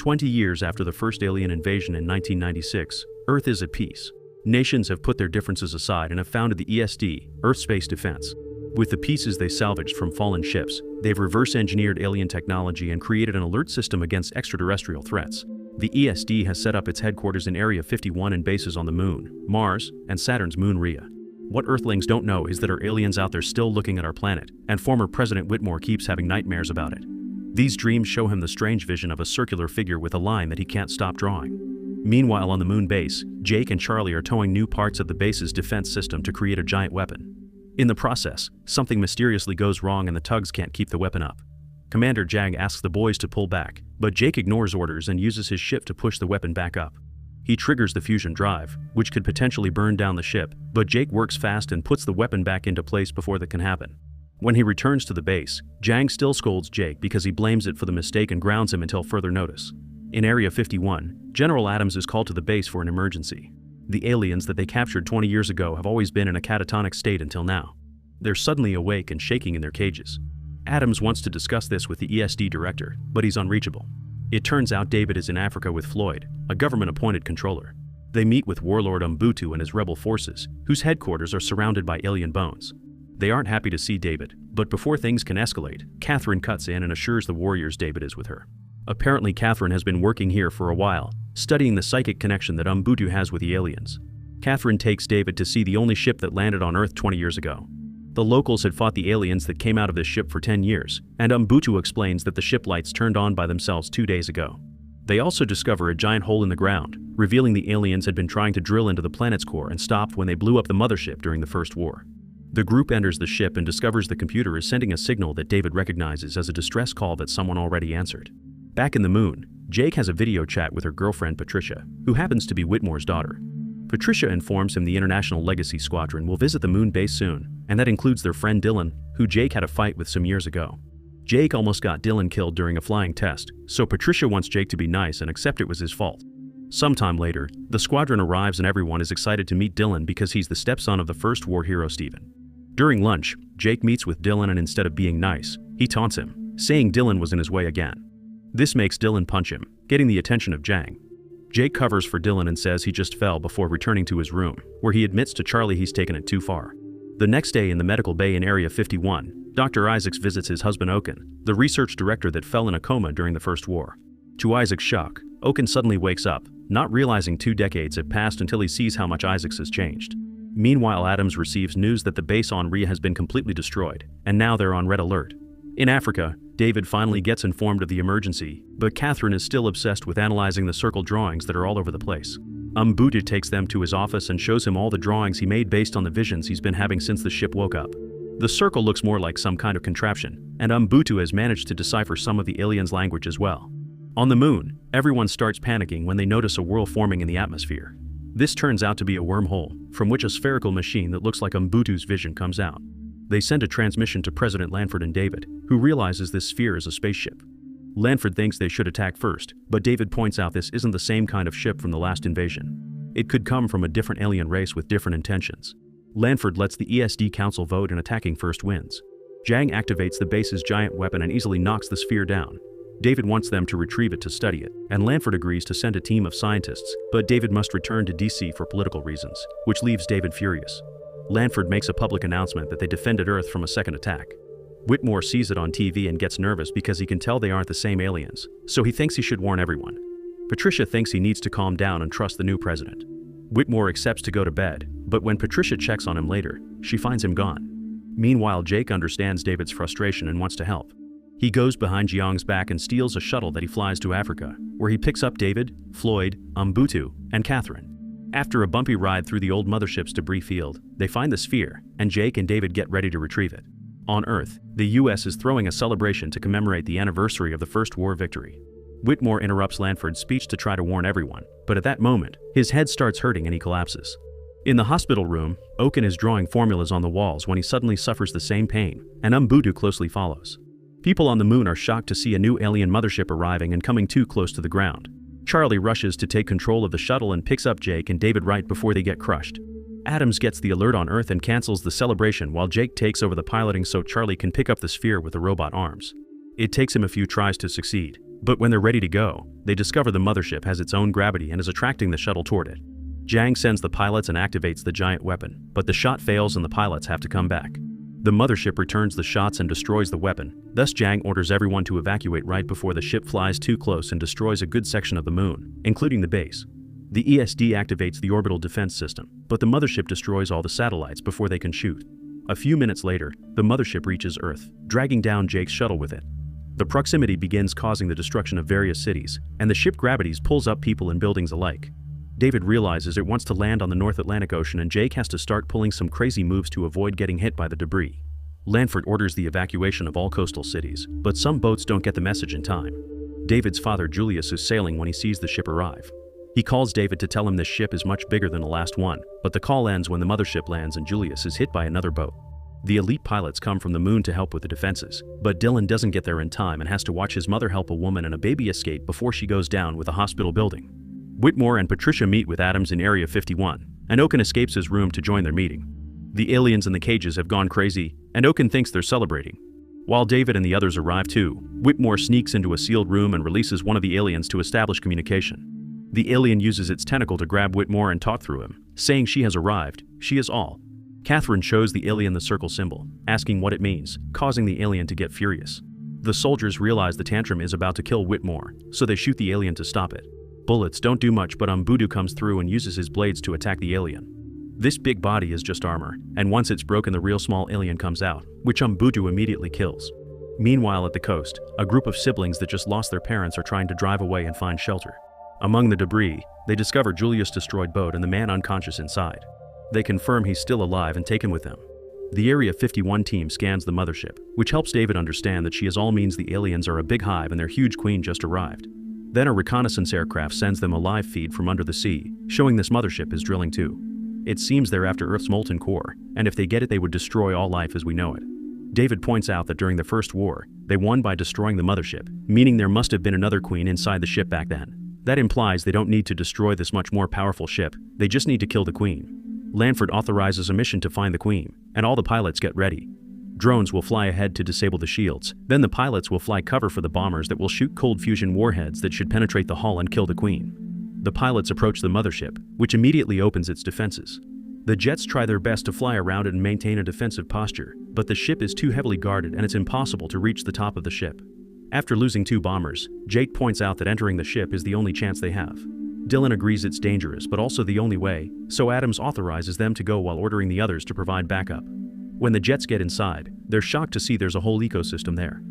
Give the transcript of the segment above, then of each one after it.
20 years after the first alien invasion in 1996, Earth is at peace. Nations have put their differences aside and have founded the ESD, Earth Space Defense. With the pieces they salvaged from fallen ships, they've reverse-engineered alien technology and created an alert system against extraterrestrial threats. The ESD has set up its headquarters in Area 51 and bases on the Moon, Mars, and Saturn's moon Rhea. What Earthlings don't know is that there are aliens out there still looking at our planet, and former President Whitmore keeps having nightmares about it. These dreams show him the strange vision of a circular figure with a line that he can't stop drawing. Meanwhile, on the moon base, Jake and Charlie are towing new parts of the base's defense system to create a giant weapon. In the process, something mysteriously goes wrong and the tugs can't keep the weapon up. Commander Jag asks the boys to pull back, but Jake ignores orders and uses his ship to push the weapon back up. He triggers the fusion drive, which could potentially burn down the ship, but Jake works fast and puts the weapon back into place before that can happen. When he returns to the base, Jang still scolds Jake because he blames it for the mistake and grounds him until further notice. In Area 51, General Adams is called to the base for an emergency. The aliens that they captured 20 years ago have always been in a catatonic state until now. They're suddenly awake and shaking in their cages. Adams wants to discuss this with the ESD director, but he's unreachable. It turns out David is in Africa with Floyd, a government-appointed controller. They meet with warlord Umbutu and his rebel forces, whose headquarters are surrounded by alien bones. They aren't happy to see David, but before things can escalate, Catherine cuts in and assures the warriors David is with her. Apparently Catherine has been working here for a while, studying the psychic connection that Umbutu has with the aliens. Catherine takes David to see the only ship that landed on Earth 20 years ago. The locals had fought the aliens that came out of this ship for 10 years, and Umbutu explains that the ship lights turned on by themselves 2 days ago. They also discover a giant hole in the ground, revealing the aliens had been trying to drill into the planet's core and stopped when they blew up the mothership during the First War. The group enters the ship and discovers the computer is sending a signal that David recognizes as a distress call that someone already answered. Back in the Moon, Jake has a video chat with her girlfriend Patricia, who happens to be Whitmore's daughter. Patricia informs him the International Legacy Squadron will visit the Moon base soon, and that includes their friend Dylan, who Jake had a fight with some years ago. Jake almost got Dylan killed during a flying test, so Patricia wants Jake to be nice and accept it was his fault. Sometime later, the squadron arrives and everyone is excited to meet Dylan because he's the stepson of the First War hero Stephen. During lunch, Jake meets with Dylan and instead of being nice, he taunts him, saying Dylan was in his way again. This makes Dylan punch him, getting the attention of Jang. Jake covers for Dylan and says he just fell before returning to his room, where he admits to Charlie he's taken it too far. The next day in the medical bay in Area 51, Dr. Isaacs visits his husband Oken, the research director that fell in a coma during the First War. To Isaac's shock, Oken suddenly wakes up, not realizing 2 decades have passed until he sees how much Isaacs has changed. Meanwhile, Adams receives news that the base on Rhea has been completely destroyed, and now they're on red alert. In Africa, David finally gets informed of the emergency, but Catherine is still obsessed with analyzing the circle drawings that are all over the place. Umbutu takes them to his office and shows him all the drawings he made based on the visions he's been having since the ship woke up. The circle looks more like some kind of contraption, and Umbutu has managed to decipher some of the aliens' language as well. On the Moon, everyone starts panicking when they notice a whirl forming in the atmosphere. This turns out to be a wormhole, from which a spherical machine that looks like Umbutu's vision comes out. They send a transmission to President Lanford and David, who realizes this sphere is a spaceship. Lanford thinks they should attack first, but David points out this isn't the same kind of ship from the last invasion. It could come from a different alien race with different intentions. Lanford lets the ESD Council vote and attacking first wins. Jang activates the base's giant weapon and easily knocks the sphere down. David wants them to retrieve it to study it, and Lanford agrees to send a team of scientists, but David must return to DC for political reasons, which leaves David furious. Lanford makes a public announcement that they defended Earth from a second attack. Whitmore sees it on TV and gets nervous because he can tell they aren't the same aliens, so he thinks he should warn everyone. Patricia thinks he needs to calm down and trust the new president. Whitmore accepts to go to bed, but when Patricia checks on him later, she finds him gone. Meanwhile, Jake understands David's frustration and wants to help. He goes behind Jiang's back and steals a shuttle that he flies to Africa, where he picks up David, Floyd, Umbutu, and Catherine. After a bumpy ride through the old mothership's debris field, they find the sphere, and Jake and David get ready to retrieve it. On Earth, the US is throwing a celebration to commemorate the anniversary of the First War victory. Whitmore interrupts Lanford's speech to try to warn everyone, but at that moment, his head starts hurting and he collapses. In the hospital room, Oken is drawing formulas on the walls when he suddenly suffers the same pain, and Umbutu closely follows. People on the Moon are shocked to see a new alien mothership arriving and coming too close to the ground. Charlie rushes to take control of the shuttle and picks up Jake and David right before they get crushed. Adams gets the alert on Earth and cancels the celebration while Jake takes over the piloting so Charlie can pick up the sphere with the robot arms. It takes him a few tries to succeed, But when they're ready to go, they discover the mothership has its own gravity and is attracting the shuttle toward it. Jang sends the pilots and activates the giant weapon, but the shot fails and the pilots have to come back. The mothership returns the shots and destroys the weapon. Thus Jang orders everyone to evacuate right before the ship flies too close and destroys a good section of the moon, including the base. The ESD activates the orbital defense system, but the mothership destroys all the satellites before they can shoot. A few minutes later, the mothership reaches Earth, dragging down Jake's shuttle with it. The proximity begins causing the destruction of various cities, and the ship gravities pulls up people and buildings alike. David realizes it wants to land on the North Atlantic Ocean and Jake has to start pulling some crazy moves to avoid getting hit by the debris. Lanford orders the evacuation of all coastal cities, but some boats don't get the message in time. David's father Julius is sailing when he sees the ship arrive. He calls David to tell him this ship is much bigger than the last one, but the call ends when the mothership lands and Julius is hit by another boat. The elite pilots come from the moon to help with the defenses, but Dylan doesn't get there in time and has to watch his mother help a woman and a baby escape before she goes down with a hospital building. Whitmore and Patricia meet with Adams in Area 51, and Oaken escapes his room to join their meeting. The aliens in the cages have gone crazy, and Oaken thinks they're celebrating. While David and the others arrive too, Whitmore sneaks into a sealed room and releases one of the aliens to establish communication. The alien uses its tentacle to grab Whitmore and talk through him, saying she has arrived, she is all. Catherine shows the alien the circle symbol, asking what it means, causing the alien to get furious. The soldiers realize the tantrum is about to kill Whitmore, so they shoot the alien to stop it. Bullets don't do much, but Umbudu comes through and uses his blades to attack the alien. This big body is just armor, and once it's broken the real small alien comes out, which Umbudu immediately kills. Meanwhile at the coast, a group of siblings that just lost their parents are trying to drive away and find shelter. Among the debris, they discover Julius' destroyed boat and the man unconscious inside. They confirm he's still alive and take him with them. The Area 51 team scans the mothership, which helps David understand that she is all means the aliens are a big hive and their huge queen just arrived. Then a reconnaissance aircraft sends them a live feed from under the sea, showing this mothership is drilling too. It seems they're after Earth's molten core, and if they get it they would destroy all life as we know it. David points out that during the First War, they won by destroying the mothership, meaning there must have been another queen inside the ship back then. That implies they don't need to destroy this much more powerful ship, they just need to kill the queen. Lanford authorizes a mission to find the queen, and all the pilots get ready. Drones will fly ahead to disable the shields, then the pilots will fly cover for the bombers that will shoot cold fusion warheads that should penetrate the hull and kill the queen. The pilots approach the mothership, which immediately opens its defenses. The jets try their best to fly around it and maintain a defensive posture, but the ship is too heavily guarded and it's impossible to reach the top of the ship. After losing 2 bombers, Jake points out that entering the ship is the only chance they have. Dylan agrees it's dangerous but also the only way, so Adams authorizes them to go while ordering the others to provide backup. When the jets get inside, they're shocked to see there's a whole ecosystem there.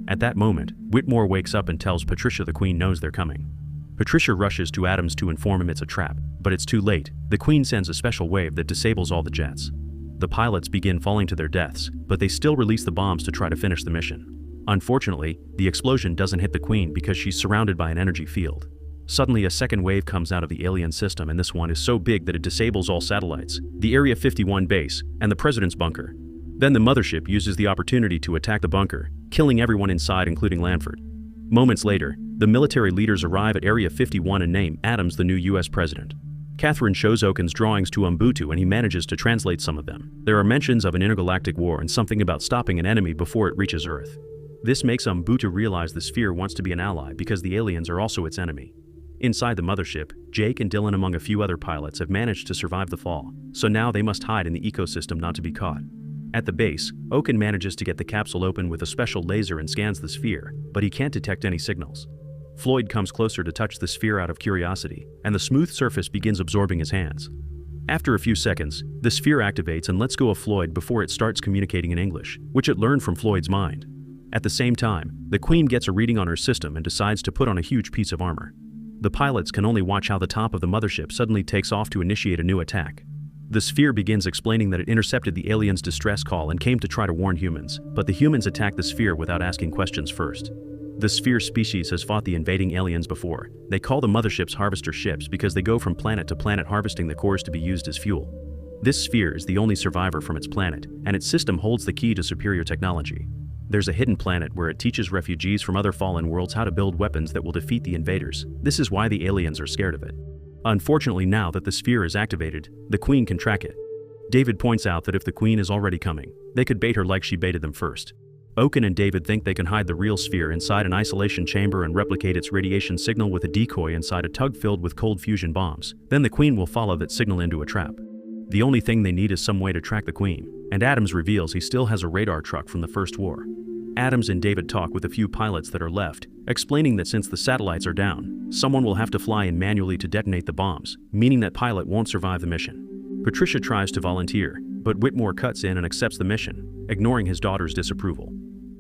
At that moment, Whitmore wakes up and tells Patricia the queen knows they're coming. Patricia rushes to Adams to inform him it's a trap, but it's too late. The queen sends a special wave that disables all the jets. The pilots begin falling to their deaths, but they still release the bombs to try to finish the mission. Unfortunately, the explosion doesn't hit the queen because she's surrounded by an energy field. Suddenly a second wave comes out of the alien system, and this one is so big that it disables all satellites, the Area 51 base, and the president's bunker. Then the mothership uses the opportunity to attack the bunker, killing everyone inside including Lanford. Moments later, the military leaders arrive at Area 51 and name Adams the new US president. Catherine shows Oaken's drawings to Umbutu and he manages to translate some of them. There are mentions of an intergalactic war and something about stopping an enemy before it reaches Earth. This makes Umbutu realize the sphere wants to be an ally because the aliens are also its enemy. Inside the mothership, Jake and Dylan among a few other pilots have managed to survive the fall, so now they must hide in the ecosystem not to be caught. At the base, Oaken manages to get the capsule open with a special laser and scans the sphere, but he can't detect any signals. Floyd comes closer to touch the sphere out of curiosity, and the smooth surface begins absorbing his hands. After a few seconds, the sphere activates and lets go of Floyd before it starts communicating in English, which it learned from Floyd's mind. At the same time, the Queen gets a reading on her system and decides to put on a huge piece of armor. The pilots can only watch how the top of the mothership suddenly takes off to initiate a new attack. The sphere begins explaining that it intercepted the aliens' distress call and came to try to warn humans, but the humans attack the sphere without asking questions first. The sphere species has fought the invading aliens before. They call the motherships harvester ships because they go from planet to planet harvesting the cores to be used as fuel. This sphere is the only survivor from its planet, and its system holds the key to superior technology. There's a hidden planet where it teaches refugees from other fallen worlds how to build weapons that will defeat the invaders. This is why the aliens are scared of it. Unfortunately, now that the sphere is activated, the Queen can track it. David points out that if the Queen is already coming, they could bait her like she baited them first. Oaken and David think they can hide the real sphere inside an isolation chamber and replicate its radiation signal with a decoy inside a tug filled with cold fusion bombs. Then the Queen will follow that signal into a trap. The only thing they need is some way to track the Queen, and Adams reveals he still has a radar truck from the First War. Adams and David talk with a few pilots that are left, explaining that since the satellites are down, someone will have to fly in manually to detonate the bombs, meaning that pilot won't survive the mission. Patricia tries to volunteer, but Whitmore cuts in and accepts the mission, ignoring his daughter's disapproval.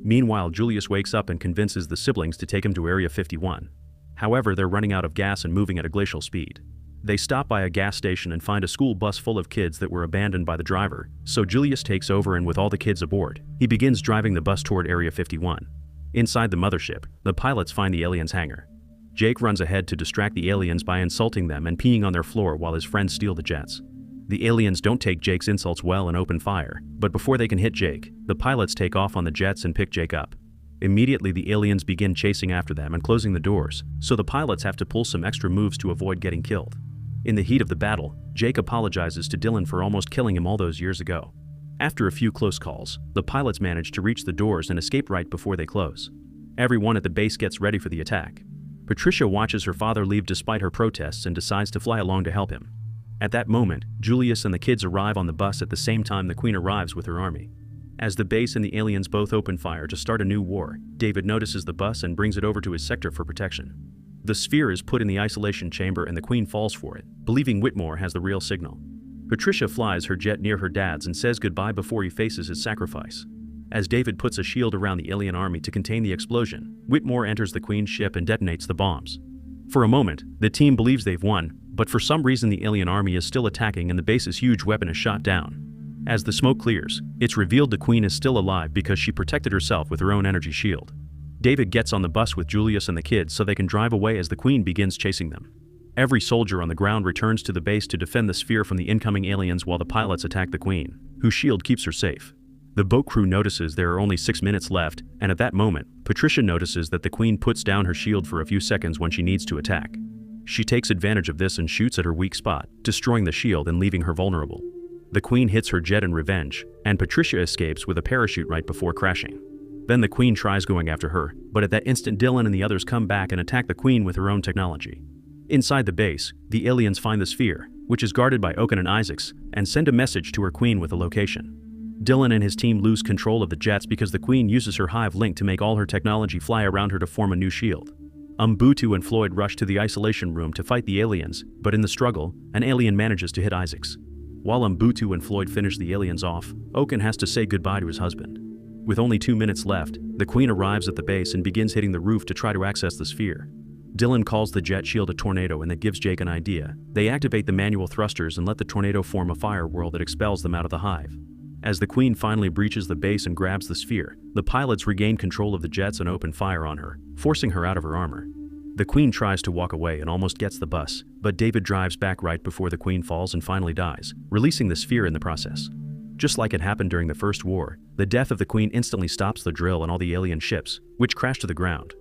Meanwhile, Julius wakes up and convinces the siblings to take him to Area 51. However, they're running out of gas and moving at a glacial speed. They stop by a gas station and find a school bus full of kids that were abandoned by the driver, so Julius takes over and with all the kids aboard, he begins driving the bus toward Area 51. Inside the mothership, the pilots find the aliens' hangar. Jake runs ahead to distract the aliens by insulting them and peeing on their floor while his friends steal the jets. The aliens don't take Jake's insults well and open fire, but before they can hit Jake, the pilots take off on the jets and pick Jake up. Immediately the aliens begin chasing after them and closing the doors, so the pilots have to pull some extra moves to avoid getting killed. In the heat of the battle, Jake apologizes to Dylan for almost killing him all those years ago. After a few close calls, the pilots manage to reach the doors and escape right before they close. Everyone at the base gets ready for the attack. Patricia watches her father leave despite her protests and decides to fly along to help him. At that moment, Julius and the kids arrive on the bus at the same time the Queen arrives with her army. As the base and the aliens both open fire to start a new war, David notices the bus and brings it over to his sector for protection. The sphere is put in the isolation chamber and the Queen falls for it, believing Whitmore has the real signal. Patricia flies her jet near her dad's and says goodbye before he faces his sacrifice. As David puts a shield around the alien army to contain the explosion, Whitmore enters the Queen's ship and detonates the bombs. For a moment, the team believes they've won, but for some reason the alien army is still attacking and the base's huge weapon is shot down. As the smoke clears, it's revealed the Queen is still alive because she protected herself with her own energy shield. David gets on the bus with Julius and the kids so they can drive away as the Queen begins chasing them. Every soldier on the ground returns to the base to defend the sphere from the incoming aliens while the pilots attack the Queen, whose shield keeps her safe. The boat crew notices there are only 6 minutes left, and at that moment, Patricia notices that the Queen puts down her shield for a few seconds when she needs to attack. She takes advantage of this and shoots at her weak spot, destroying the shield and leaving her vulnerable. The Queen hits her jet in revenge, and Patricia escapes with a parachute right before crashing. Then the Queen tries going after her, but at that instant Dylan and the others come back and attack the Queen with her own technology. Inside the base, the aliens find the sphere, which is guarded by Oaken and Isaacs, and send a message to her Queen with a location. Dylan and his team lose control of the jets because the Queen uses her hive link to make all her technology fly around her to form a new shield. Umbutu and Floyd rush to the isolation room to fight the aliens, but in the struggle, an alien manages to hit Isaacs. While Umbutu and Floyd finish the aliens off, Oaken has to say goodbye to his husband. With only 2 minutes left, the Queen arrives at the base and begins hitting the roof to try to access the sphere. Dylan calls the jet shield a tornado and that gives Jake an idea. They activate the manual thrusters and let the tornado form a fire whirl that expels them out of the hive. As the Queen finally breaches the base and grabs the sphere, the pilots regain control of the jets and open fire on her, forcing her out of her armor. The Queen tries to walk away and almost gets the bus, but David drives back right before the Queen falls and finally dies, releasing the sphere in the process. Just like it happened during the First War, the death of the Queen instantly stops the drill and all the alien ships, which crash to the ground.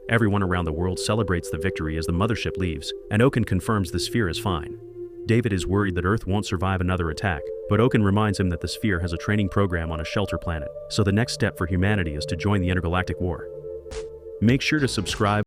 Everyone around the world celebrates the victory as the mothership leaves, and Oaken confirms the sphere is fine. David is worried that Earth won't survive another attack, but Oaken reminds him that the sphere has a training program on a shelter planet, so the next step for humanity is to join the intergalactic war. Make sure to subscribe